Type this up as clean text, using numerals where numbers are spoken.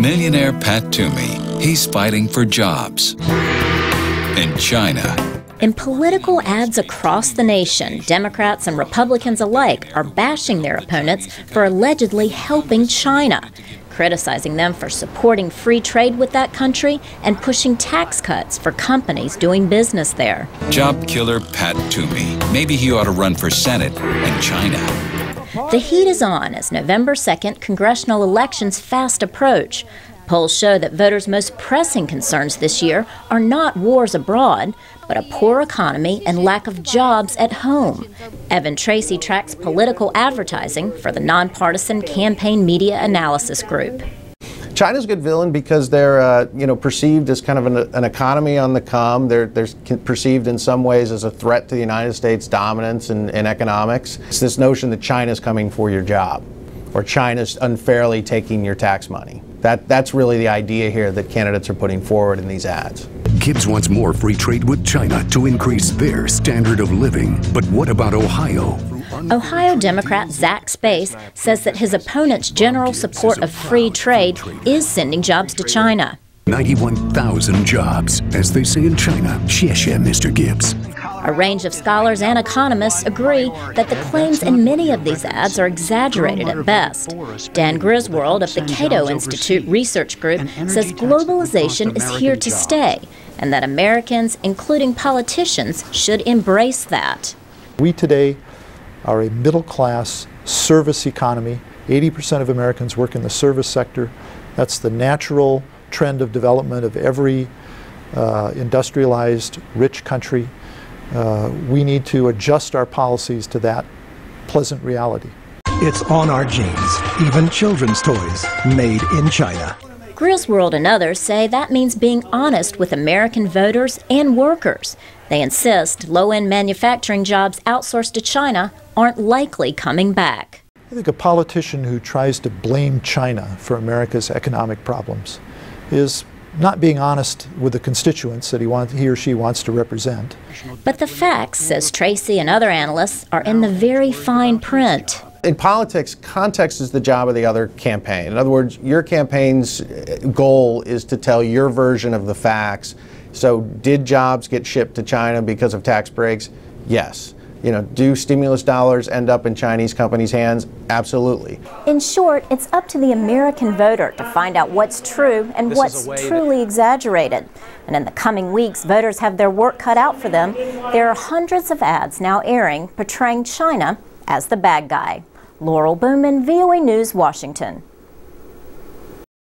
Millionaire Pat Toomey, he's fighting for jobs in China. In political ads across the nation, Democrats and Republicans alike are bashing their opponents for allegedly helping China, criticizing them for supporting free trade with that country and pushing tax cuts for companies doing business there. Job killer Pat Toomey. Maybe he ought to run for Senate in China. The heat is on as November 2nd congressional elections fast approach. Polls show that voters' most pressing concerns this year are not wars abroad, but a poor economy and lack of jobs at home. Evan Tracy tracks political advertising for the nonpartisan Campaign Media Analysis Group. China's a good villain because they're perceived as kind of an economy on the come. They're perceived in some ways as a threat to the United States' dominance in economics. It's this notion that China's coming for your job, or China's unfairly taking your tax money. That's really the idea here that candidates are putting forward in these ads. Gibbs wants more free trade with China to increase their standard of living. But what about Ohio? Ohio Democrat Zach Space says that his opponent's general support of free trade is sending jobs to China. 91,000 jobs, as they say in China. Xie xie, Mr. Gibbs. A range of scholars and economists agree that the claims in many of these ads are exaggerated at best. Dan Griswold of the Cato Institute Research Group says globalization is here to stay, and that Americans, including politicians, should embrace that. We today are a middle-class service economy. 80% of Americans work in the service sector. That's the natural trend of development of every industrialized, rich country. We need to adjust our policies to that pleasant reality. It's on our jeans, even children's toys, made in China. Griswold and others say that means being honest with American voters and workers. They insist low-end manufacturing jobs outsourced to China aren't likely coming back. I think a politician who tries to blame China for America's economic problems is not being honest with the constituents that he or she wants to represent. But the facts, says Tracy and other analysts, are in the very fine print. In politics, context is the job of the other campaign. In other words, your campaign's goal is to tell your version of the facts. So did jobs get shipped to China because of tax breaks? Yes. Do stimulus dollars end up in Chinese companies' hands? Absolutely. In short, it's up to the American voter to find out what's true and what's truly exaggerated. And in the coming weeks, voters have their work cut out for them. There are hundreds of ads now airing portraying China as the bad guy. Laurel, Bowman, VOA News, Washington.